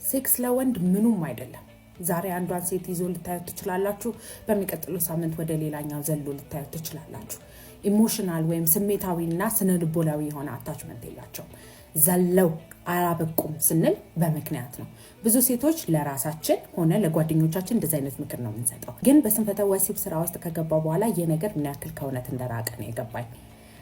ሴክስ ለወንድ ምኑም አይደለም። ዛሬ አንዷን ሴት ይዞ ልታዩት ትችላላችሁ፣ በሚቀጥለው ሳምንት ወደ ሌላኛው ዘሎ ልታዩት ትችላላችሁ። ኢሞሽናል ወይም ስሜታዊና ስነልቦናዊ የሆነ አታችመንት የላቸው። ዘለው አላበቁም ስንል በምክንያት ነው። ብዙ ሴቶች ለራሳችን ሆነ ለጓደኞቻችን እንደዚህ አይነት ምክር ነው የምንሰጠው። ግን በስንፈተ ወሲብ ስራ ውስጥ ከገባ በኋላ የነገር ምን ያክል ከእውነት እንደራቀ ነው የገባኝ።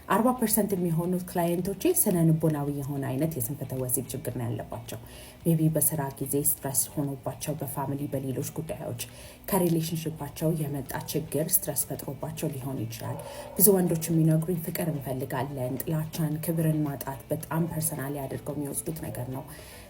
40% የሚሆኑት ክላይንቶቼ ስነልቦናዊ የሆነ አይነት የስንፈተ ወሲብ ችግር ነው ያለባቸው። ሜቢ በስራ ጊዜ ስትረስ ሆኖባቸው፣ በፋሚሊ በሌሎች ጉዳዮች ከሪሌሽንሽፓቸው የመጣ ችግር ስትረስ ፈጥሮባቸው ሊሆን ይችላል። ብዙ ወንዶች የሚነግሩኝ ፍቅር እንፈልጋለን፣ ጥላቻን፣ ክብርን ማጣት በጣም ፐርሰናሊ አድርገው የሚወስዱት ነገር ነው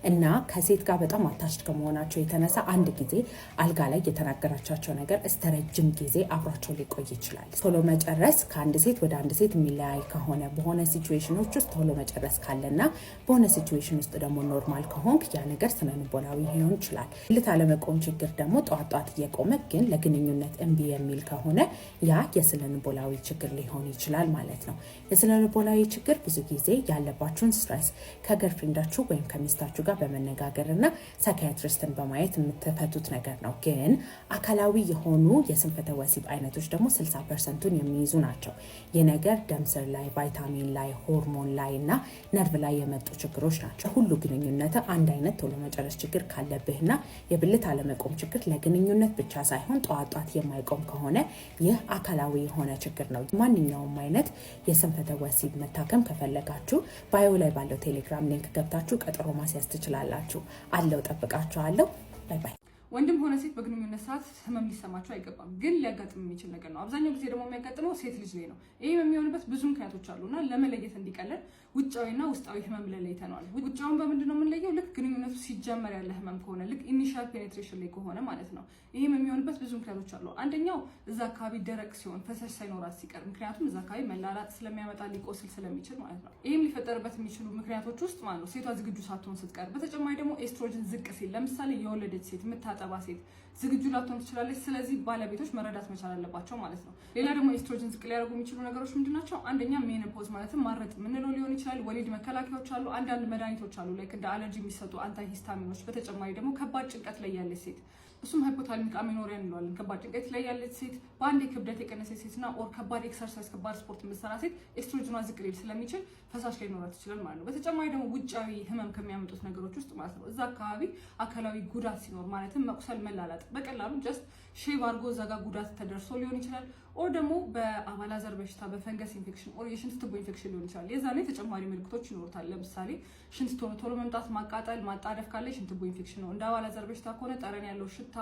እና ከሴት ጋር በጣም አታችድ ከመሆናቸው የተነሳ አንድ ጊዜ አልጋ ላይ የተናገራቻቸው ነገር እስከ ረጅም ጊዜ አብሯቸው ሊቆይ ይችላል። ቶሎ መጨረስ ከአንድ ሴት ወደ አንድ ሴት የሚለያይ ከሆነ በሆነ ሲቹዌሽኖች ውስጥ ቶሎ መጨረስ ካለና በሆነ ሲቹዌሽን ውስጥ ደግሞ ኖርማል ከሆንክ ያ ነገር ስነልቦናዊ ሊሆን ይችላል። ብልት አለመቆም ችግር ደግሞ ጠዋት እየቆመ ግን ለግንኙነት እምቢ የሚል ከሆነ ያ የስነልቦናዊ ችግር ሊሆን ይችላል ማለት ነው። የስነልቦናዊ ችግር ብዙ ጊዜ ያለባችሁን ስትረስ ከገርፍሬንዳችሁ ወይም ከሚስታችሁ ጋር በመነጋገርና ሳይኪያትሪስትን በማየት የምትፈቱት ነገር ነው። ግን አካላዊ የሆኑ የስንፈተ ወሲብ አይነቶች ደግሞ 60%ን የሚይዙ ናቸው። የነገር ደም ስር ላይ፣ ቫይታሚን ላይ፣ ሆርሞን ላይ እና ነርቭ ላይ የመጡ ችግሮች ናቸው። ሁሉ ግንኙነት አንድ አይነት ቶሎ መጨረስ ችግር ካለብህና የብልት አለመቆም ችግር ለግንኙነት ብቻ ሳይሆን ጠዋት የማይቆም ከሆነ ይህ አካላዊ የሆነ ችግር ነው። ማንኛውም አይነት የስንፈተ ወሲብ መታከም ከፈለጋችሁ ባዮ ላይ ባለው ቴሌግራም ሊንክ ገብታችሁ ቀጠሮ ማስያዝ ትችላላችሁ። አለው ጠብቃችኋለሁ። ባይ ባይ። ወንድም ሆነ ሴት በግንኙነት ሰዓት ህመም ሊሰማቸው አይገባም፣ ግን ሊያጋጥም የሚችል ነገር ነው። አብዛኛው ጊዜ ደግሞ የሚያጋጥመው ሴት ልጅ ላይ ነው። ይህም የሚሆንበት ብዙ ምክንያቶች አሉና ለመለየት እንዲቀለል ውጫዊና ውስጣዊ ህመም ለይተነዋል። ውጫዊን በምንድን ነው የምንለየው? ልክ ግንኙነቱ ሲጀመር ያለ ህመም ከሆነ ልክ ኢኒሻል ፔኔትሬሽን ላይ ከሆነ ማለት ነው። ይህም የሚሆንበት ብዙ ምክንያቶች አሉ። አንደኛው እዛ አካባቢ ደረቅ ሲሆን ፈሳሽ ሳይኖራት ሲቀር፣ ምክንያቱም እዛ አካባቢ መላላጥ ስለሚያመጣ ሊቆስል ስለሚችል ማለት ነው። ይህም ሊፈጠርበት የሚችሉ ምክንያቶች ውስጥ ማለት ነው ሴቷ ዝግጁ ሳትሆን ስትቀር፣ በተጨማሪ ደግሞ ኤስትሮጅን ዝቅ ሲል፣ ለምሳሌ የወለደች ሴት የምታጠባ ሴት ዝግጁ ላትሆን ትችላለች። ስለዚህ ባለቤቶች መረዳት መቻል አለባቸው ማለት ነው። ሌላ ደግሞ ኤስትሮጅን ዝቅ ሊያደርጉ የሚችሉ ነገሮች ምንድናቸው? አንደኛ ሜኖፖዝ ማለትም ማረጥ የምንለው ሊሆን ይችላል። ወሊድ መከላከያዎች አሉ። አንዳንድ መድኃኒቶች አሉ ላይክ እንደ አለርጂ የሚሰጡ አንታይ ሂስታሚኖች። በተጨማሪ ደግሞ ከባድ ጭንቀት ላይ ያለች ሴት እሱም ሃይፖታልሚክ አሜኖሪያ እንለዋለን። ከባድ ጭንቀት ላይ ያለች ሴት፣ በአንድ ክብደት የቀነሰች ሴትና ኦር ከባድ ኤክሰርሳይዝ ከባድ ስፖርት የምትሰራ ሴት ኤስትሮጅኗ ዝቅ ሊል ስለሚችል ፈሳሽ ላይ ኖራት ይችላል ማለት ነው። በተጨማሪ ደግሞ ውጫዊ ህመም ከሚያመጡት ነገሮች ውስጥ ማለት ነው እዛ አካባቢ አካላዊ ጉዳት ሲኖር ማለትም መቁሰል፣ መላላጥ በቀላሉ ጀስት ሼቭ አድርጎ እዛ ጋር ጉዳት ተደርሶ ሊሆን ይችላል። ኦር ደግሞ በአባላዘር በሽታ፣ በፈንገስ ኢንፌክሽን ኦር የሽንት ቱቦ ኢንፌክሽን ሊሆን ይችላል። የዛኔ ተጨማሪ ምልክቶች ይኖሩታል። ለምሳሌ ሽንት ቶሎ መምጣት፣ ማቃጠል፣ ማጣደፍ ካለ የሽንት ቱቦ ኢንፌክሽን ነው። እንደ አባላዘር በሽታ ከሆነ ጠረን ያለው ሽታ፣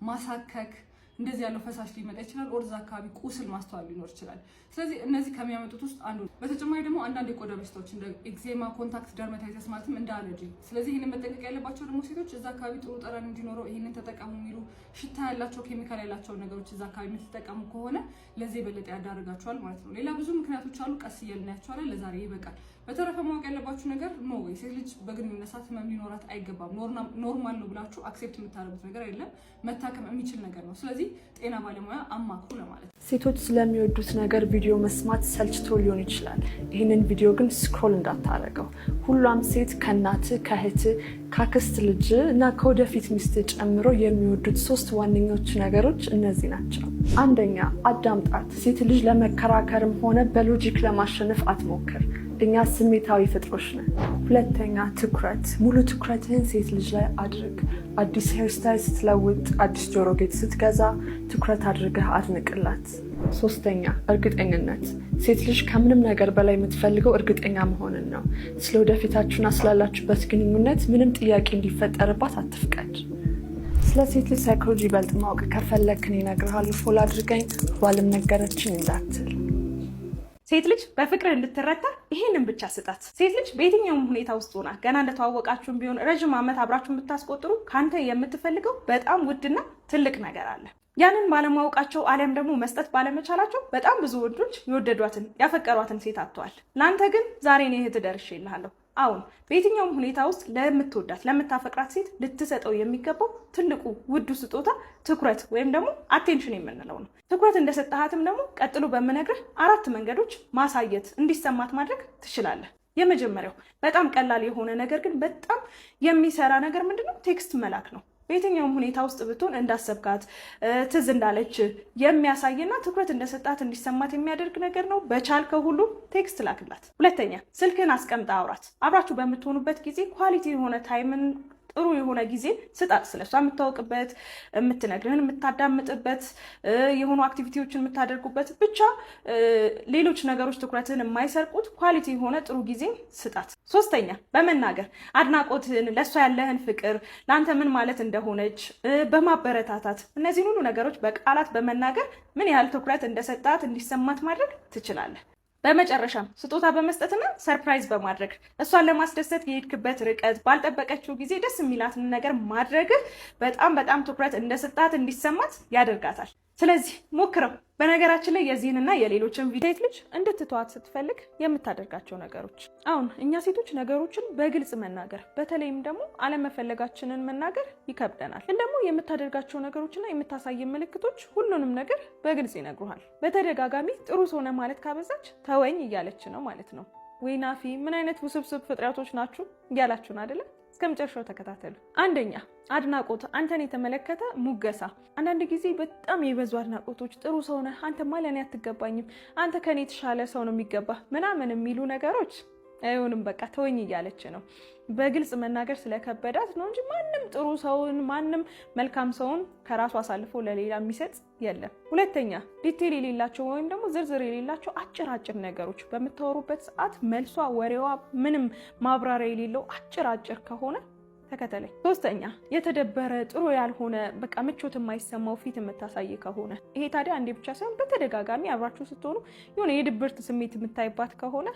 ማሳከክ እንደዚህ ያለው ፈሳሽ ሊመጣ ይችላል። ኦር እዛ አካባቢ ቁስል ማስተዋል ሊኖር ይችላል። ስለዚህ እነዚህ ከሚያመጡት ውስጥ አንዱ። በተጨማሪ ደግሞ አንዳንድ የቆዳ በሽታዎች እንደ ኤግዜማ፣ ኮንታክት ደርማታይተስ ማለትም እንደ አለርጂ። ስለዚህ ይህንን መጠንቀቅ ያለባቸው ደግሞ ሴቶች እዛ አካባቢ ጥሩ ጠረን እንዲኖረው ይህንን ተጠቀሙ የሚሉ ሽታ ያላቸው ኬሚካል ያላቸው ነገሮች እዛ አካባቢ የምትጠቀሙ ከሆነ ለዚህ የበለጠ ያዳርጋቸዋል ማለት ነው። ሌላ ብዙ ምክንያቶች አሉ። ቀስ እያልን እናያቸዋለን። ለዛሬ ይበቃል። በተረፈ ማወቅ ያለባችሁ ነገር ኖ ወይ ሴት ልጅ በግንኙነት ሰዓት ህመም ሊኖራት አይገባም። ኖርማል ነው ብላችሁ አክሴፕት የምታደርጉት ነገር አይደለም፣ መታከም የሚችል ነገር ነው። ስለዚህ ጤና ባለሙያ አማክሩ ለማለት ነው። ሴቶች ስለሚወዱት ነገር ቪዲዮ መስማት ሰልችቶ ሊሆን ይችላል። ይህንን ቪዲዮ ግን ስክሮል እንዳታረገው። ሁሏም ሴት ከእናት ከእህት ካክስት ልጅ እና ከወደፊት ሚስት ጨምሮ የሚወዱት 3 ዋነኞቹ ነገሮች እነዚህ ናቸው። አንደኛ አዳምጣት። ሴት ልጅ ለመከራከርም ሆነ በሎጂክ ለማሸነፍ አትሞክር። እኛ ስሜታዊ ፍጥሮች ነን። ሁለተኛ ትኩረት። ሙሉ ትኩረትህን ሴት ልጅ ላይ አድርግ። አዲስ ሄርስታይል ስትለውጥ፣ አዲስ ጆሮ ጌጥ ስትገዛ ትኩረት አድርገህ አድንቅላት። ሶስተኛ እርግጠኝነት። ሴት ልጅ ከምንም ነገር በላይ የምትፈልገው እርግጠኛ መሆንን ነው። ስለ ወደፊታችሁና ስላላችሁበት ግንኙነት ምንም ጥያቄ እንዲፈጠርባት አትፍቀድ። ስለ ሴት ልጅ ሳይኮሎጂ ይበልጥ ማወቅ ከፈለክ እኔ እነግርሃለሁ። ፎሎ አድርገኝ። ባልም ነገረችኝ እንዳትል። ሴት ልጅ በፍቅር እንድትረታ ይሄንን ብቻ ስጣት። ሴት ልጅ በየትኛውም ሁኔታ ውስጥ ሆና ገና እንደተዋወቃችሁም ቢሆን ረጅም ዓመት አብራችሁን ብታስቆጥሩ ካንተ የምትፈልገው በጣም ውድና ትልቅ ነገር አለ። ያንን ባለማወቃቸው አሊያም ደግሞ መስጠት ባለመቻላቸው በጣም ብዙ ወንዶች የወደዷትን ያፈቀሯትን ሴት አጥተዋል። ለአንተ ግን ዛሬ እኔ እህት ደርሼልሃለሁ። አሁን በየትኛውም ሁኔታ ውስጥ ለምትወዳት ለምታፈቅራት ሴት ልትሰጠው የሚገባው ትልቁ ውዱ ስጦታ ትኩረት ወይም ደግሞ አቴንሽን የምንለው ነው። ትኩረት እንደሰጠሃትም ደግሞ ቀጥሎ በምነግርህ 4 መንገዶች ማሳየት እንዲሰማት ማድረግ ትችላለህ። የመጀመሪያው በጣም ቀላል የሆነ ነገር ግን በጣም የሚሰራ ነገር ምንድነው? ቴክስት መላክ ነው። በየትኛውም ሁኔታ ውስጥ ብትሆን እንዳሰብካት ትዝ እንዳለች የሚያሳይና ትኩረት እንደሰጣት እንዲሰማት የሚያደርግ ነገር ነው። በቻልከው ሁሉ ቴክስት ላክላት። ሁለተኛ ስልክህን አስቀምጣ አውራት። አብራችሁ በምትሆኑበት ጊዜ ኳሊቲ የሆነ ታይምን ጥሩ የሆነ ጊዜ ስጣት። ስለሷ የምታውቅበት፣ የምትነግርህን የምታዳምጥበት፣ የሆኑ አክቲቪቲዎችን የምታደርጉበት፣ ብቻ ሌሎች ነገሮች ትኩረትህን የማይሰርቁት ኳሊቲ የሆነ ጥሩ ጊዜ ስጣት። ሶስተኛ በመናገር አድናቆትህን፣ ለሷ ያለህን ፍቅር፣ ለአንተ ምን ማለት እንደሆነች በማበረታታት እነዚህን ሁሉ ነገሮች በቃላት በመናገር ምን ያህል ትኩረት እንደሰጣት እንዲሰማት ማድረግ ትችላለህ። በመጨረሻም ስጦታ በመስጠትና ሰርፕራይዝ በማድረግ እሷን ለማስደሰት የሄድክበት ርቀት፣ ባልጠበቀችው ጊዜ ደስ የሚላትን ነገር ማድረግ በጣም ትኩረት እንደሰጣት እንዲሰማት ያደርጋታል። ስለዚህ ሞክረው። በነገራችን ላይ የዚህንና የሌሎችን ሴት ልጅ እንድትተዋት ስትፈልግ የምታደርጋቸው ነገሮች፣ አሁን እኛ ሴቶች ነገሮችን በግልጽ መናገር በተለይም ደግሞ አለመፈለጋችንን መናገር ይከብደናል። ግን ደግሞ የምታደርጋቸው ነገሮችና የምታሳይ ምልክቶች ሁሉንም ነገር በግልጽ ይነግሩሃል። በተደጋጋሚ ጥሩ ሰው ነህ ማለት ካበዛች ተወኝ እያለች ነው ማለት ነው። ወይ ናፊ ምን አይነት ውስብስብ ፍጥረቶች ናችሁ እያላችሁን አይደለ? እስከ መጨረሻው ተከታተሉ። አንደኛ አድናቆት፣ አንተን የተመለከተ ሙገሳ። አንዳንድ ጊዜ በጣም የበዙ አድናቆቶች፣ ጥሩ ሰው ነህ፣ አንተማ ለእኔ አትገባኝም፣ አንተ ከኔ የተሻለ ሰው ነው የሚገባ ምናምን የሚሉ ነገሮች አይሆንም። በቃ ተወኝ እያለች ነው። በግልጽ መናገር ስለከበዳት ነው እንጂ ማንም ጥሩ ሰውን፣ ማንም መልካም ሰውን ከራሱ አሳልፎ ለሌላ የሚሰጥ የለም። ሁለተኛ ዲቴል የሌላቸው ወይም ደግሞ ዝርዝር የሌላቸው አጭር ነገሮች በምታወሩበት ሰዓት መልሷ፣ ወሬዋ ምንም ማብራሪያ የሌለው አጭር ከሆነ ተከተለኝ። ሶስተኛ የተደበረ ጥሩ ያልሆነ በቃ ምቾት የማይሰማው ፊት የምታሳይ ከሆነ፣ ይሄ ታዲያ አንዴ ብቻ ሳይሆን በተደጋጋሚ አብራችሁ ስትሆኑ የሆነ የድብርት ስሜት የምታይባት ከሆነ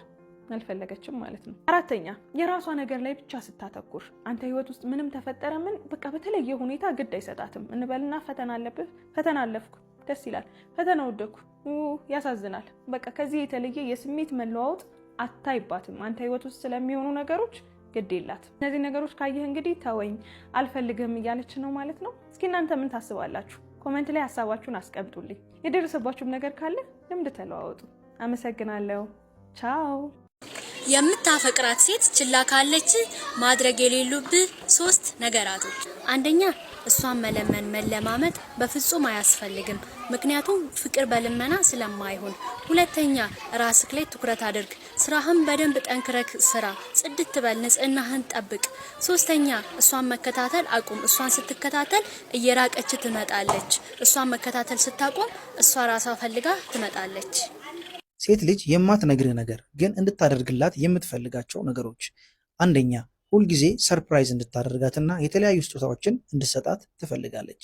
አልፈለገችም ማለት ነው። አራተኛ የራሷ ነገር ላይ ብቻ ስታተኩር፣ አንተ ህይወት ውስጥ ምንም ተፈጠረ ምን በቃ በተለየ ሁኔታ ግድ አይሰጣትም። እንበልና ፈተና አለብህ፣ ፈተና አለፍኩ፣ ደስ ይላል፣ ፈተና ወደኩ፣ ያሳዝናል። በቃ ከዚህ የተለየ የስሜት መለዋወጥ አታይባትም። አንተ ህይወት ውስጥ ስለሚሆኑ ነገሮች ግድ የላት። እነዚህ ነገሮች ካየህ እንግዲህ ተወኝ አልፈልግም እያለች ነው ማለት ነው። እስኪ እናንተ ምን ታስባላችሁ? ኮሜንት ላይ ሀሳባችሁን አስቀምጡልኝ። የደረሰባችሁም ነገር ካለ ልምድ ተለዋወጡ። አመሰግናለሁ። ቻው። የምታፈቅራት ሴት ችላ ካለች ማድረግ የሌሉብህ 3 ነገራቶች። አንደኛ እሷን መለማመጥ በፍጹም አያስፈልግም፣ ምክንያቱም ፍቅር በልመና ስለማይሆን። ሁለተኛ ራስክ ላይ ትኩረት አድርግ፣ ስራህን በደንብ ጠንክረክ ስራ፣ ጽድት በል፣ ንጽህናህን ጠብቅ። ሶስተኛ እሷን መከታተል አቁም። እሷን ስትከታተል እየራቀች ትመጣለች። እሷን መከታተል ስታቆም እሷ ራሷ ፈልጋ ትመጣለች። ሴት ልጅ የማትነግርህ ነገር ግን እንድታደርግላት የምትፈልጋቸው ነገሮች፣ አንደኛ ሁልጊዜ ሰርፕራይዝ እንድታደርጋትና የተለያዩ ስጦታዎችን እንድትሰጣት ትፈልጋለች።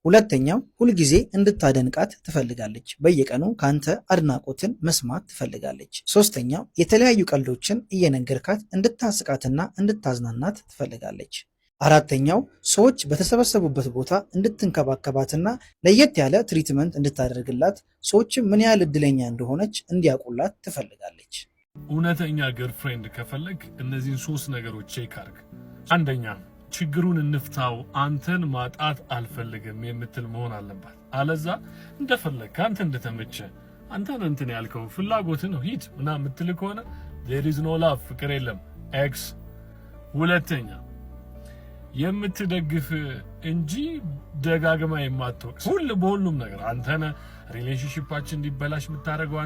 ሁለተኛው ሁልጊዜ እንድታደንቃት ትፈልጋለች። በየቀኑ ካንተ አድናቆትን መስማት ትፈልጋለች። ሶስተኛው የተለያዩ ቀልዶችን እየነገርካት እንድታስቃትና እንድታዝናናት ትፈልጋለች። አራተኛው ሰዎች በተሰበሰቡበት ቦታ እንድትንከባከባትና ለየት ያለ ትሪትመንት እንድታደርግላት፣ ሰዎችም ምን ያህል እድለኛ እንደሆነች እንዲያውቁላት ትፈልጋለች። እውነተኛ ገርልፍሬንድ ከፈለግ እነዚህን 3 ነገሮች ቼክ አድርግ። አንደኛ ችግሩን እንፍታው፣ አንተን ማጣት አልፈልግም የምትል መሆን አለባት። አለዛ እንደፈለግ አንተ እንደተመቸ አንተን እንትን ያልከው ፍላጎት ነው ሂድ ምናምን የምትል ከሆነ there is no love፣ ፍቅር የለም። ኤክስ። ሁለተኛ የምትደግፍ እንጂ ደጋግማ የማትወቅስ በሁሉም ነገር አንተነ ሪሌሽንሺፓችን እንዲበላሽ የምታደርገው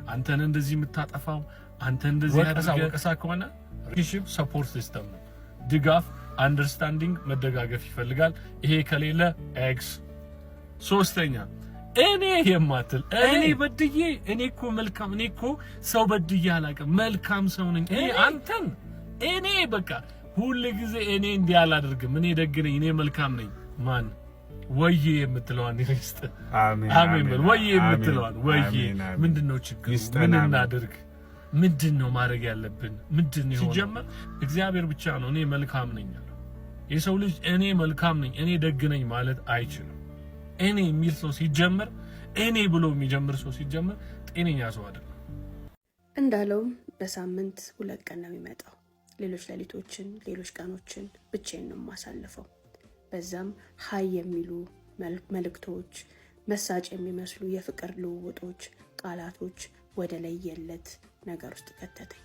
አንተነ እንደዚህ የምታጠፋው አንተ እንደዚህ ያደረገ ከሆነ ሪሌሽንሺፕ ሰፖርት ሲስተም ነው። ድጋፍ፣ አንደርስታንዲንግ፣ መደጋገፍ ይፈልጋል። ይሄ ከሌለ ኤክስ። ሶስተኛ እኔ የማትል እኔ በድዬ እኔ እኮ መልካም እኔ እኮ ሰው በድዬ አላውቅም መልካም ሰው ነኝ እኔ በቃ ሁሉ ጊዜ እኔ እንዲህ አላደርግም እኔ ደግ ነኝ እኔ መልካም ነኝ ማን ወዬ የምትለዋን ይስጥ። አሜን በል። ወዬ የምትለዋን ወዬ ምንድነው ችግሩ? ምን እናድርግ? ምንድነው ማድረግ ያለብን? ምንድነው ሲጀመር እግዚአብሔር ብቻ ነው እኔ መልካም ነኝ ያለው። የሰው ልጅ እኔ መልካም ነኝ እኔ ደግ ነኝ ማለት አይችልም። እኔ የሚል ሰው ሲጀመር እኔ ብሎ የሚጀምር ሰው ሲጀመር ጤነኛ ሰው አይደለም። እንዳለው በሳምንት 2 ቀን ነው የሚመጣው። ሌሎች ሌሊቶችን ሌሎች ቀኖችን ብቻዬን ነው የማሳልፈው። በዛም ሀይ የሚሉ መልእክቶች፣ መሳጭ የሚመስሉ የፍቅር ልውውጦች፣ ቃላቶች ወደ ለየለት ነገር ውስጥ ከተተኝ።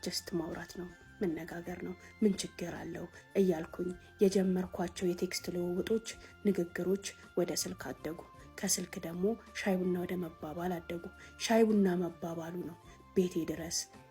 ጀስት ማውራት ነው፣ መነጋገር ነው፣ ምን ችግር አለው እያልኩኝ የጀመርኳቸው የቴክስት ልውውጦች፣ ንግግሮች ወደ ስልክ አደጉ። ከስልክ ደግሞ ሻይ ቡና ወደ መባባል አደጉ። ሻይ ቡና መባባሉ ነው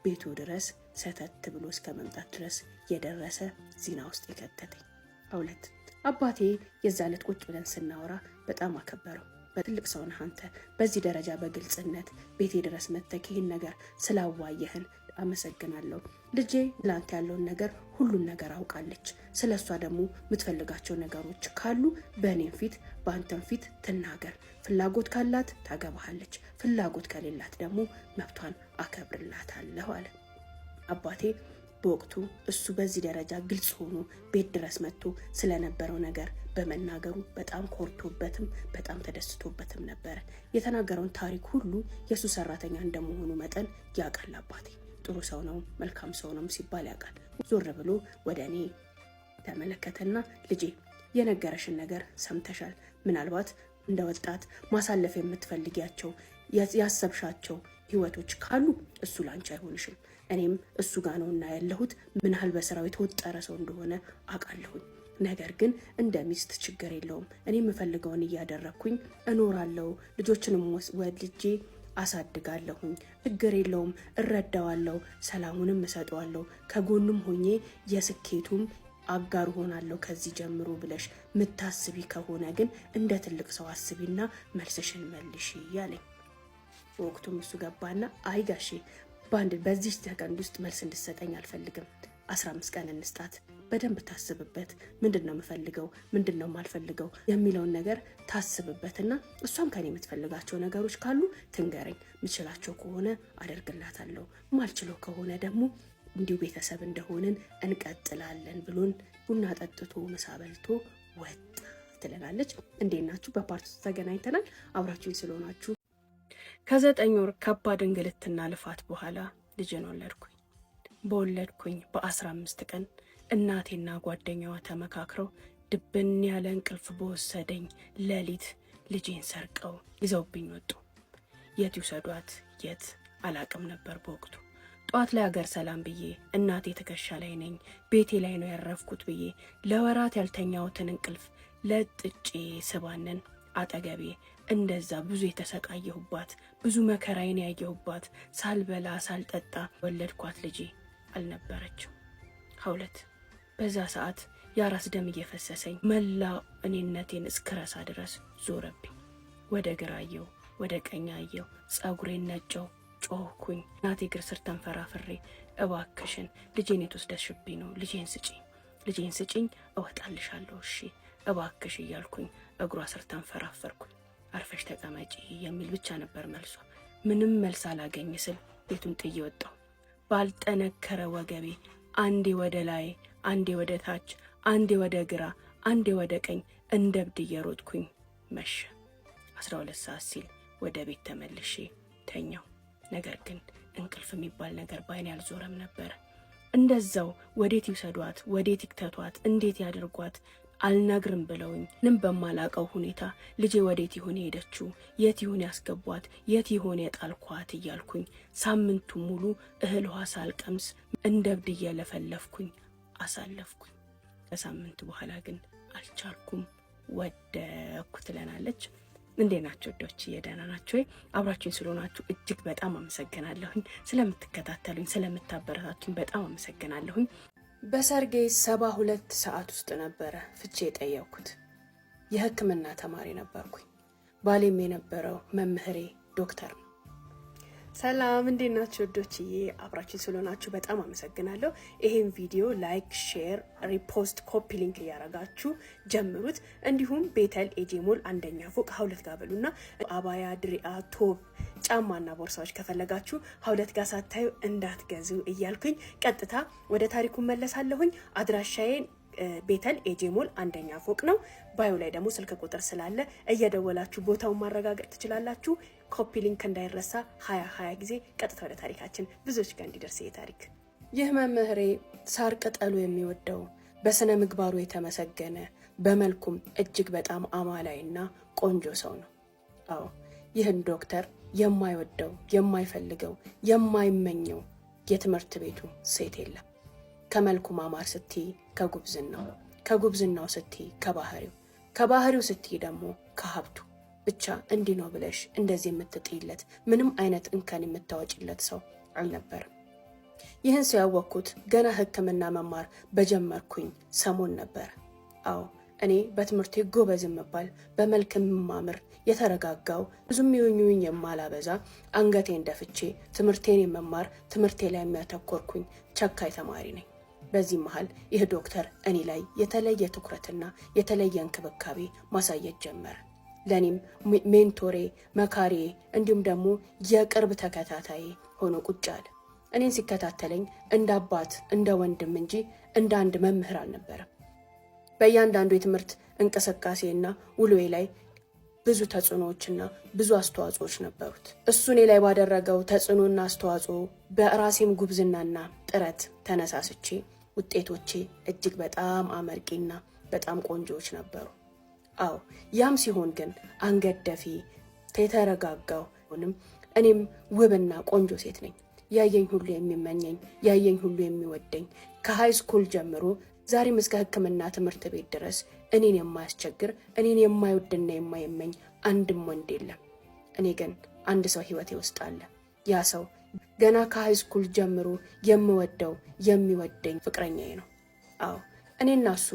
ቤቱ ድረስ ሰተት ብሎ እስከ መምጣት ድረስ የደረሰ ዜና ውስጥ የከተተኝ። 2 አባቴ የዛ ዕለት ቁጭ ብለን ስናወራ በጣም አከበረው። በትልቅ ሰው ነህ አንተ፣ በዚህ ደረጃ በግልጽነት ቤቴ ድረስ መጥተህ ይህን ነገር ስላዋየህን አመሰግናለሁ። ልጄ ላንተ ያለውን ነገር ሁሉን ነገር አውቃለች። ስለሷ ደግሞ የምትፈልጋቸው ነገሮች ካሉ በእኔም ፊት በአንተም ፊት ትናገር። ፍላጎት ካላት ታገባሃለች፣ ፍላጎት ከሌላት ደግሞ መብቷን አከብርላታለሁ አለ አባቴ። በወቅቱ እሱ በዚህ ደረጃ ግልጽ ሆኖ ቤት ድረስ መጥቶ ስለነበረው ነገር በመናገሩ በጣም ኮርቶበትም በጣም ተደስቶበትም ነበረ። የተናገረውን ታሪክ ሁሉ የሱ ሰራተኛ እንደመሆኑ መጠን ያውቃል አባቴ። ጥሩ ሰው ነው፣ መልካም ሰው ነው ሲባል ያውቃል። ዞር ብሎ ወደ እኔ ተመለከተና ልጄ የነገረሽን ነገር ሰምተሻል። ምናልባት እንደ ወጣት ማሳለፍ የምትፈልጊያቸው ያሰብሻቸው ህይወቶች ካሉ እሱ ላንቺ አይሆንሽም። እኔም እሱ ጋር ነውና ያለሁት ምን ያህል በስራው የተወጠረ ሰው እንደሆነ አውቃለሁኝ። ነገር ግን እንደ ሚስት ችግር የለውም። እኔ የምፈልገውን እያደረኩኝ እኖራለሁ። ልጆችንም ወልጄ አሳድጋለሁኝ። ችግር የለውም፣ እረዳዋለሁ፣ ሰላሙንም እሰጠዋለሁ፣ ከጎኑም ሆኜ የስኬቱም አጋር ሆናለሁ ከዚህ ጀምሮ ብለሽ ምታስቢ ከሆነ ግን እንደ ትልቅ ሰው አስቢና መልስሽን መልሽ ያለኝ። ወቅቱም እሱ ገባና አይ ጋሼ በዚህ ሰከንድ ውስጥ መልስ እንድሰጠኝ አልፈልግም። 15 ቀን እንስጣት፣ በደንብ ታስብበት። ምንድነው የምፈልገው ምንድነው የማልፈልገው የሚለውን ነገር ታስብበትና እሷም ከኔ የምትፈልጋቸው ነገሮች ካሉ ትንገረኝ። ምችላቸው ከሆነ አደርግላታለሁ፣ ማልችለው ከሆነ ደግሞ እንዲሁ ቤተሰብ እንደሆንን እንቀጥላለን ብሎን ቡና ጠጥቶ ምሳ በልቶ ወጣ ትለናለች። እንዴት ናችሁ? በፓርት ተገናኝተናል። አብራችሁኝ ስለሆናችሁ ከ9 ወር ከባድ እንግልትና ልፋት በኋላ ልጅን ወለድኩኝ። በወለድኩኝ በ15 ቀን እናቴና ጓደኛዋ ተመካክረው ድብን ያለ እንቅልፍ በወሰደኝ ሌሊት ልጄን ሰርቀው ይዘውብኝ ወጡ። የት ይውሰዷት የት አላቅም ነበር በወቅቱ። ጧት ላይ አገር ሰላም ብዬ እናቴ ትከሻ ላይ ነኝ ቤቴ ላይ ነው ያረፍኩት ብዬ ለወራት ያልተኛሁትን እንቅልፍ ለጥጬ ስባንን አጠገቤ እንደዛ ብዙ የተሰቃየሁባት ብዙ መከራዬን ያየሁባት ሳልበላ ሳልጠጣ ወለድኳት ልጄ አልነበረችም። 2 በዛ ሰዓት የአራስ ደም እየፈሰሰኝ መላ እኔነቴን እስክረሳ ድረስ ዞረብኝ። ወደ ግራ አየው፣ ወደ ቀኝ አየው፣ ጸጉሬን ነጨው፣ ጮህኩኝ። እናቴ እግር ስር ተንፈራፍሬ እባክሽን ልጄን የተወስደሽብኝ ነው፣ ልጄን ስጪኝ እወጣልሻለሁ፣ እሺ እባክሽ እያልኩኝ እግሯ ስር ተንፈራፈርኩኝ። አርፈሽ ተቀመጪ የሚል ብቻ ነበር መልሷ። ምንም መልስ አላገኝ ስል ቤቱን ጥዬ ወጣሁ። ባልጠነከረ ወገቤ አንዴ ወደ ላይ አንዴ ወደ ታች አንዴ ወደ ግራ አንዴ ወደ ቀኝ እንደ እብድ እየሮጥኩኝ መሸ። 12 ሰዓት ሲል ወደ ቤት ተመልሼ ተኛው። ነገር ግን እንቅልፍ የሚባል ነገር ባይኔ አልዞረም ነበር። እንደዛው ወዴት ይውሰዷት ወዴት ይክተቷት እንዴት ያድርጓት አልነግርም ብለውኝ ምን በማላቀው ሁኔታ ልጄ ወዴት ይሆን ሄደችው የት ይሆን ያስገቧት የት ይሆን የጣልኳት እያልኩኝ ሳምንቱ ሙሉ እህል ውሃ ሳልቀምስ እንደ እብድ እየለፈለፍኩኝ አሳለፍኩኝ። ከሳምንቱ በኋላ ግን አልቻልኩም፣ ወደኩ ትለናለች። እንዴት ናችሁ ወዶች? ደህና ናችሁ ወይ? አብራችሁኝ ስለሆናችሁ እጅግ በጣም አመሰግናለሁኝ። ስለምትከታተሉኝ ስለምታበረታቱኝ በጣም አመሰግናለሁኝ። በሰርጌ 72 ሰዓት ውስጥ ነበረ ፍቼ የጠየቅኩት። የሕክምና ተማሪ ነበርኩኝ። ባሌም የነበረው መምህሬ ዶክተር ነው። ሰላም እንዴት ናችሁ ወዶችዬ? አብራችሁኝ ስለሆናችሁ በጣም አመሰግናለሁ። ይሄን ቪዲዮ ላይክ፣ ሼር፣ ሪፖስት፣ ኮፒ ሊንክ እያረጋችሁ ጀምሩት። እንዲሁም ቤተል ኤጄሞል 1ኛ ፎቅ 2 ጋር በሉና አባያ፣ ድሪያ፣ ቶፕ፣ ጫማና ቦርሳዎች ከፈለጋችሁ 2 ጋር ሳታዩ እንዳትገዙ እያልኩኝ ቀጥታ ወደ ታሪኩ መለሳለሁኝ። አድራሻዬን ቤተል ኤጄሞል 1ኛ ፎቅ ነው። ባዮ ላይ ደግሞ ስልክ ቁጥር ስላለ እየደወላችሁ ቦታውን ማረጋገጥ ትችላላችሁ። ኮፒ ሊንክ እንዳይረሳ 20 ጊዜ። ቀጥታ ወደ ታሪካችን ብዙዎች ጋር እንዲደርስ ታሪክ። ይህ መምህሬ ሳር ቅጠሉ የሚወደው በስነ ምግባሩ የተመሰገነ በመልኩም እጅግ በጣም አማላይና ቆንጆ ሰው ነው። አዎ ይህን ዶክተር የማይወደው የማይፈልገው የማይመኘው የትምህርት ቤቱ ሴት የለም። ከመልኩ ማማር ስትይ ከጉብዝናው፣ ከጉብዝናው ስትይ ከባህሪው ስትይ ደግሞ ከሀብቱ ብቻ እንዲህ ነው ብለሽ እንደዚህ የምትጥይለት ምንም አይነት እንከን የምታወጪለት ሰው አልነበርም። ይህን ሰው ያወቅኩት ገና ሕክምና መማር በጀመርኩኝ ሰሞን ነበር። አዎ እኔ በትምህርቴ ጎበዝ የምባል በመልክ የማምር የተረጋጋው ብዙም ይሁኝ የማላበዛ አንገቴን ደፍቼ ትምህርቴን የመማር ትምህርቴ ላይ የሚያተኮርኩኝ ቸካይ ተማሪ ነኝ። በዚህ መሃል ይህ ዶክተር እኔ ላይ የተለየ ትኩረትና የተለየ እንክብካቤ ማሳየት ጀመረ። ለኔም ሜንቶሬ፣ መካሪ እንዲሁም ደግሞ የቅርብ ተከታታይ ሆኖ ቁጭ አለ። እኔን ሲከታተለኝ እንደ አባት እንደ ወንድም እንጂ እንደ አንድ መምህር አልነበረም። በእያንዳንዱ የትምህርት እንቅስቃሴና ውሎዬ ላይ ብዙ ተጽዕኖዎችና ብዙ አስተዋጽኦዎች ነበሩት። እሱ እኔ ላይ ባደረገው ተጽዕኖና አስተዋጽኦ በራሴም ጉብዝናና ጥረት ተነሳስቼ ውጤቶቼ እጅግ በጣም አመርቂና በጣም ቆንጆዎች ነበሩ። አዎ ያም ሲሆን ግን አንገት ደፊ የተረጋጋው ሆንም እኔም ውብና ቆንጆ ሴት ነኝ። ያየኝ ሁሉ የሚመኘኝ፣ ያየኝ ሁሉ የሚወደኝ ከሃይ ስኩል ጀምሮ ዛሬም እስከ ሕክምና ትምህርት ቤት ድረስ እኔን የማያስቸግር እኔን የማይወድና የማይመኝ አንድም ወንድ የለም። እኔ ግን አንድ ሰው ህይወቴ ውስጥ አለ። ያ ሰው ገና ከሃይ ስኩል ጀምሮ የምወደው የሚወደኝ ፍቅረኛዬ ነው። አዎ እኔና እሱ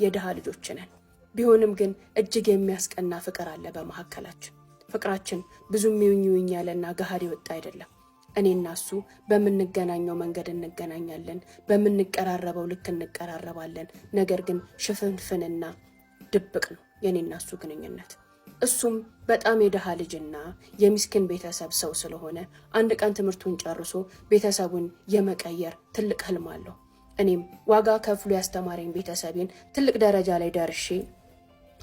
የድሃ ልጆች ነን። ቢሆንም ግን እጅግ የሚያስቀና ፍቅር አለ በመካከላችን። ፍቅራችን ብዙም ይውኝ ያለና ገሃድ የወጣ አይደለም። እኔና እሱ በምንገናኘው መንገድ እንገናኛለን፣ በምንቀራረበው ልክ እንቀራረባለን። ነገር ግን ሽፍንፍንና ድብቅ ነው የኔና እሱ ግንኙነት። እሱም በጣም የድሃ ልጅና የሚስኪን ቤተሰብ ሰው ስለሆነ አንድ ቀን ትምህርቱን ጨርሶ ቤተሰቡን የመቀየር ትልቅ ህልም አለው። እኔም ዋጋ ከፍሎ ያስተማረኝ ቤተሰቤን ትልቅ ደረጃ ላይ ደርሼ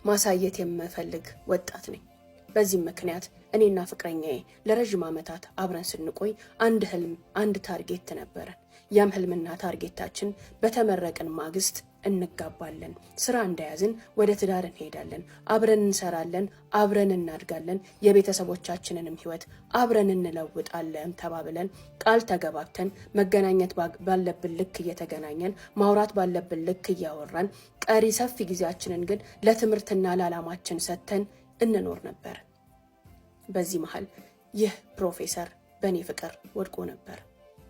ማሳየት የምፈልግ ወጣት ነኝ። በዚህ ምክንያት እኔና ፍቅረኛዬ ለረጅም ዓመታት አብረን ስንቆይ አንድ ህልም፣ አንድ ታርጌት ነበረን። ያም ህልምና ታርጌታችን በተመረቅን ማግስት እንጋባለን፣ ስራ እንደያዝን ወደ ትዳር እንሄዳለን፣ አብረን እንሰራለን፣ አብረን እናድጋለን፣ የቤተሰቦቻችንንም ህይወት አብረን እንለውጣለን ተባብለን ቃል ተገባብተን መገናኘት ባለብን ልክ እየተገናኘን ማውራት ባለብን ልክ እያወራን ቀሪ ሰፊ ጊዜያችንን ግን ለትምህርትና ለዓላማችን ሰጥተን እንኖር ነበር። በዚህ መሃል ይህ ፕሮፌሰር በእኔ ፍቅር ወድቆ ነበር።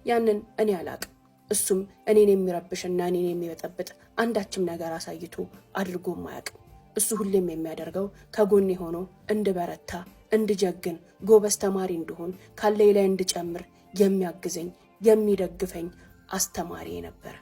ያንን እኔ አላቅም። እሱም እኔን የሚረብሽና እኔን የሚበጠብጥ አንዳችም ነገር አሳይቶ አድርጎም አያውቅም። እሱ ሁሌም የሚያደርገው ከጎኔ ሆኖ እንድበረታ፣ እንድጀግን፣ ጎበዝ ተማሪ እንድሆን፣ ካለኝ ላይ እንድጨምር የሚያግዘኝ የሚደግፈኝ አስተማሪ ነበር።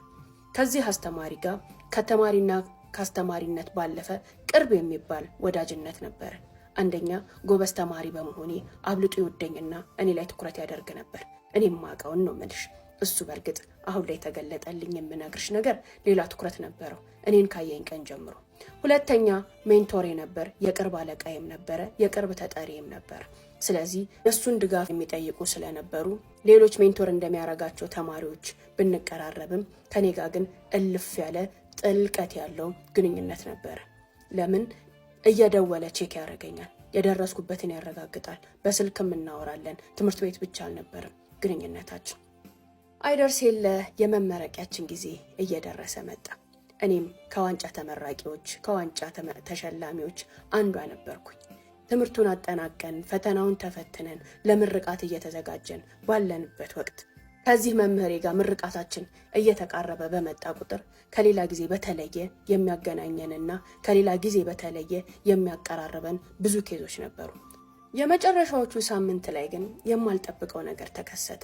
ከዚህ አስተማሪ ጋር ከተማሪና ከአስተማሪነት ባለፈ ቅርብ የሚባል ወዳጅነት ነበር። አንደኛ ጎበዝ ተማሪ በመሆኔ አብልጦ ይወደኝና እኔ ላይ ትኩረት ያደርግ ነበር። እኔም ማውቀውን ነው የምልሽ። እሱ በእርግጥ አሁን ላይ ተገለጠልኝ የምነግርሽ ነገር ሌላ ትኩረት ነበረው እኔን ካየኝ ቀን ጀምሮ። ሁለተኛ ሜንቶሬ ነበር፣ የቅርብ አለቃዬም ነበረ፣ የቅርብ ተጠሪዬም ነበር። ስለዚህ እሱን ድጋፍ የሚጠይቁ ስለነበሩ ሌሎች ሜንቶር እንደሚያረጋቸው ተማሪዎች ብንቀራረብም ከኔ ጋር ግን እልፍ ያለ ጥልቀት ያለው ግንኙነት ነበር። ለምን እየደወለ ቼክ ያደርገኛል፣ የደረስኩበትን ያረጋግጣል፣ በስልክም እናወራለን። ትምህርት ቤት ብቻ አልነበረም ግንኙነታችን። አይደርስ የለ የመመረቂያችን ጊዜ እየደረሰ መጣ። እኔም ከዋንጫ ተመራቂዎች ከዋንጫ ተሸላሚዎች አንዷ ነበርኩኝ። ትምህርቱን አጠናቀን ፈተናውን ተፈትነን ለምርቃት እየተዘጋጀን ባለንበት ወቅት ከዚህ መምህሬ ጋር ምርቃታችን እየተቃረበ በመጣ ቁጥር ከሌላ ጊዜ በተለየ የሚያገናኘንና ከሌላ ጊዜ በተለየ የሚያቀራርበን ብዙ ኬዞች ነበሩ። የመጨረሻዎቹ ሳምንት ላይ ግን የማልጠብቀው ነገር ተከሰተ።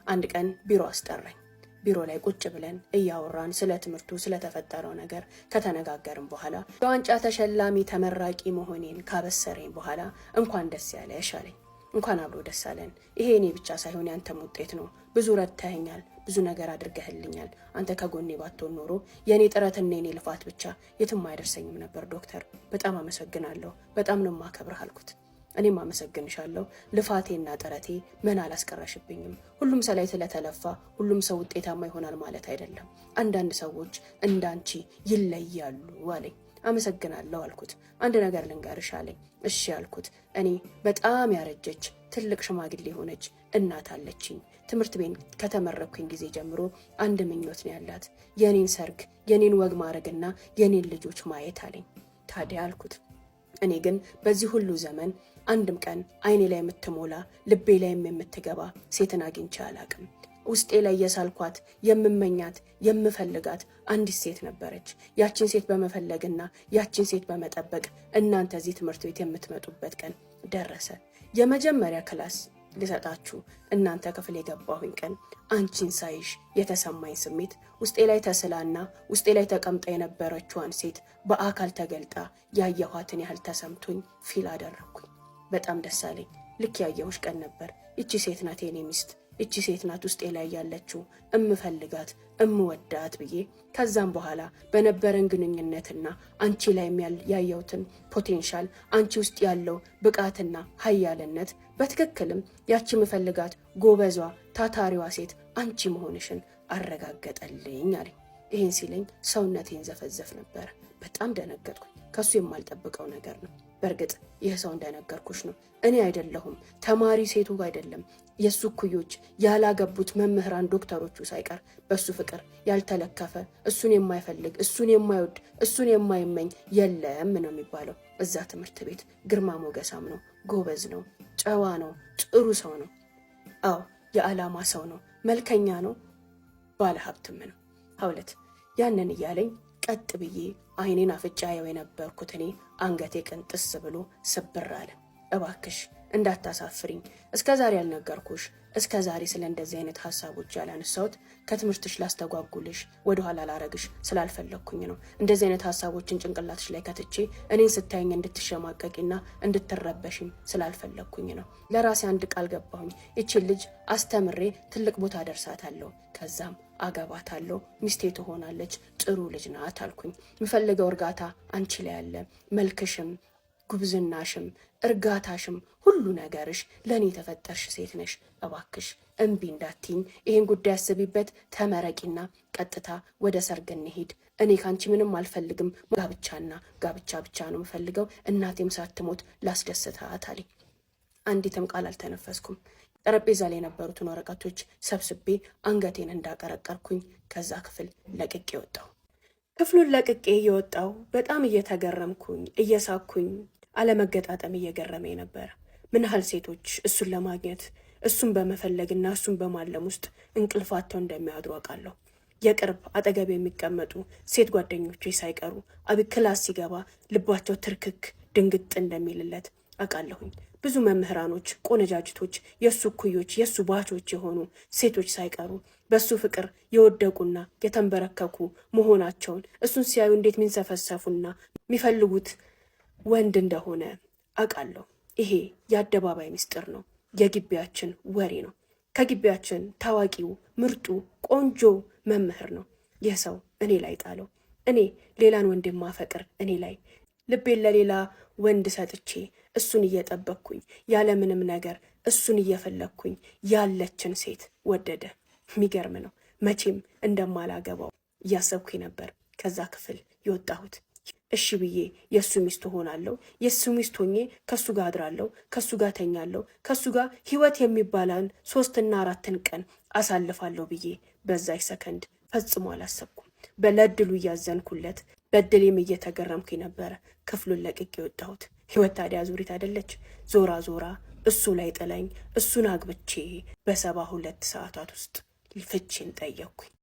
አንድ ቀን ቢሮ አስጠራኝ። ቢሮ ላይ ቁጭ ብለን እያወራን ስለ ትምህርቱ ስለተፈጠረው ነገር ከተነጋገርን በኋላ የዋንጫ ተሸላሚ ተመራቂ መሆኔን ካበሰረኝ በኋላ እንኳን ደስ ያለሽ አለኝ። እንኳን አብሮ ደስ አለን። ይሄ እኔ ብቻ ሳይሆን ያንተም ውጤት ነው። ብዙ ረድተኸኛል፣ ብዙ ነገር አድርገህልኛል። አንተ ከጎኔ ባትሆን ኖሮ የኔ ጥረትና የኔ ልፋት ብቻ የትም አይደርሰኝም ነበር። ዶክተር በጣም አመሰግናለሁ፣ በጣም ነው የማከብርህ አልኩት። እኔም አመሰግንሻለሁ። ልፋቴና ጥረቴ ምን አላስቀረሽብኝም። ሁሉም ሰው ላይ ስለተለፋ ሁሉም ሰው ውጤታማ ይሆናል ማለት አይደለም። አንዳንድ ሰዎች እንዳንቺ ይለያሉ አለኝ። አመሰግናለሁ አልኩት። አንድ ነገር ልንገርሽ አለኝ። እሺ አልኩት። እኔ በጣም ያረጀች ትልቅ ሽማግሌ የሆነች እናት አለችኝ። ትምህርት ቤት ከተመረኩኝ ጊዜ ጀምሮ አንድ ምኞት ነው ያላት፣ የኔን ሰርግ፣ የኔን ወግ ማድረግና የኔን ልጆች ማየት አለኝ። ታዲያ አልኩት፣ እኔ ግን በዚህ ሁሉ ዘመን አንድም ቀን አይኔ ላይ የምትሞላ ልቤ ላይም የምትገባ ሴትን አግኝቼ አላቅም። ውስጤ ላይ የሳልኳት የምመኛት የምፈልጋት አንዲት ሴት ነበረች። ያችን ሴት በመፈለግና ያችን ሴት በመጠበቅ እናንተ እዚህ ትምህርት ቤት የምትመጡበት ቀን ደረሰ። የመጀመሪያ ክላስ ልሰጣችሁ እናንተ ክፍል የገባሁኝ ቀን አንቺን ሳይሽ የተሰማኝ ስሜት ውስጤ ላይ ተስላና ውስጤ ላይ ተቀምጣ የነበረችዋን ሴት በአካል ተገልጣ ያየኋትን ያህል ተሰምቶኝ ፊል አደረኩኝ። በጣም ደስ አለኝ። ልክ ያየሁሽ ቀን ነበር። እቺ ሴት ናት የኔ ሚስት፣ እቺ ሴት ናት ውስጤ ላይ ያለችው እምፈልጋት እምወዳት ብዬ ከዛም በኋላ በነበረን ግንኙነትና አንቺ ላይ ያየሁትን ፖቴንሻል አንቺ ውስጥ ያለው ብቃትና ኃያልነት በትክክልም ያቺ ምፈልጋት ጎበዟ ታታሪዋ ሴት አንቺ መሆንሽን አረጋገጠልኝ አለኝ። ይሄን ሲለኝ ሰውነቴን ዘፈዘፍ ነበር። በጣም ደነገጥኩኝ። ከሱ የማልጠብቀው ነገር ነው። በእርግጥ ይህ ሰው እንደነገርኩሽ ነው። እኔ አይደለሁም ተማሪ ሴቱ አይደለም፣ የሱ ኩዮች ያላገቡት መምህራን ዶክተሮቹ ሳይቀር በሱ ፍቅር ያልተለከፈ እሱን የማይፈልግ እሱን የማይወድ እሱን የማይመኝ የለም ነው የሚባለው። እዛ ትምህርት ቤት ግርማ ሞገሳም ነው፣ ጎበዝ ነው፣ ጨዋ ነው፣ ጥሩ ሰው ነው። አዎ የዓላማ ሰው ነው፣ መልከኛ ነው፣ ባለሀብትም ነው። ሀውለት ያንን እያለኝ ቀጥ ብዬ አይኔን አፍጫየው የነበርኩት እኔ አንገቴ ቅንጥስ ብሎ ስብር አለ። እባክሽ እንዳታሳፍሪኝ፣ እስከዛሬ ያልነገርኩሽ፣ እስከዛሬ ስለ እንደዚህ አይነት ሐሳቦች ያላነሳሁት ከትምህርትሽ ላስተጓጉልሽ ወደኋላ ላረግሽ ስላልፈለግኩኝ ነው። እንደዚህ አይነት ሐሳቦችን ጭንቅላትሽ ላይ ከትቼ እኔን ስታይኝ እንድትሸማቀቂና እንድትረበሽም ስላልፈለግኩኝ ነው። ለራሴ አንድ ቃል ገባሁኝ። ይቺን ልጅ አስተምሬ ትልቅ ቦታ ደርሳታለሁ፣ ከዛም አገባታለሁ፣ ሚስቴ ትሆናለች፣ ጥሩ ልጅ ናት አልኩኝ። የምፈልገው እርጋታ አንቺ ላይ ያለ፣ መልክሽም ጉብዝናሽም እርጋታሽም ሁሉ ነገርሽ ለኔ ተፈጠርሽ ሴት ነሽ። እባክሽ እምቢ እንዳትኝ፣ ይሄን ጉዳይ አስቢበት፣ ተመረቂና ቀጥታ ወደ ሰርግ እንሂድ። እኔ ካንቺ ምንም አልፈልግም፣ ጋብቻና ጋብቻ ብቻ ነው የምፈልገው። እናቴም ሳትሞት ላስደስታት አለኝ። አንዲትም ቃል አልተነፈስኩም። ጠረጴዛ ላይ የነበሩትን ወረቀቶች ሰብስቤ አንገቴን እንዳቀረቀርኩኝ ከዛ ክፍል ለቅቄ ወጣሁ። ክፍሉን ለቅቄ እየወጣሁ በጣም እየተገረምኩኝ እየሳኩኝ አለመገጣጠም እየገረመኝ ነበር። ምን ያህል ሴቶች እሱን ለማግኘት እሱን በመፈለግና እሱን በማለም ውስጥ እንቅልፋቸው እንደሚያድሩ አውቃለሁ። የቅርብ አጠገብ የሚቀመጡ ሴት ጓደኞቼ ሳይቀሩ ክላስ ሲገባ ልባቸው ትርክክ ድንግጥ እንደሚልለት አውቃለሁኝ። ብዙ መምህራኖች፣ ቆነጃጅቶች፣ የሱ ኩዮች፣ የሱ ባቾች የሆኑ ሴቶች ሳይቀሩ በሱ ፍቅር የወደቁና የተንበረከኩ መሆናቸውን እሱን ሲያዩ እንዴት ሚንሰፈሰፉና የሚፈልጉት ወንድ እንደሆነ አውቃለሁ። ይሄ የአደባባይ ምስጢር ነው፣ የግቢያችን ወሬ ነው። ከግቢያችን ታዋቂው ምርጡ ቆንጆ መምህር ነው። ይህ ሰው እኔ ላይ ጣለው። እኔ ሌላን ወንድ የማፈቅር እኔ ላይ ልቤን ለሌላ ወንድ ሰጥቼ እሱን እየጠበቅኩኝ ያለምንም ነገር እሱን እየፈለግኩኝ ያለችን ሴት ወደደ። የሚገርም ነው። መቼም እንደማላገባው እያሰብኩኝ ነበር ከዛ ክፍል የወጣሁት። እሺ ብዬ የእሱ ሚስት ሆናለሁ። የእሱ ሚስት ሆኜ ከሱ ጋር አድራለሁ፣ ከሱ ጋር ተኛለሁ፣ ከሱ ጋር ህይወት የሚባላን 3 እና 4 ቀን አሳልፋለሁ ብዬ በዛች ሰከንድ ፈጽሞ አላሰብኩም። በለድሉ እያዘንኩለት በድሌም እየተገረምኩኝ ነበረ ክፍሉን ለቅቄ የወጣሁት። ህይወት ታዲያ ዙሪት አይደለች? ዞራ ዞራ እሱ ላይ ጥለኝ እሱን አግብቼ በ72 ሰዓታት ውስጥ ፍቺን ጠየቅኩኝ።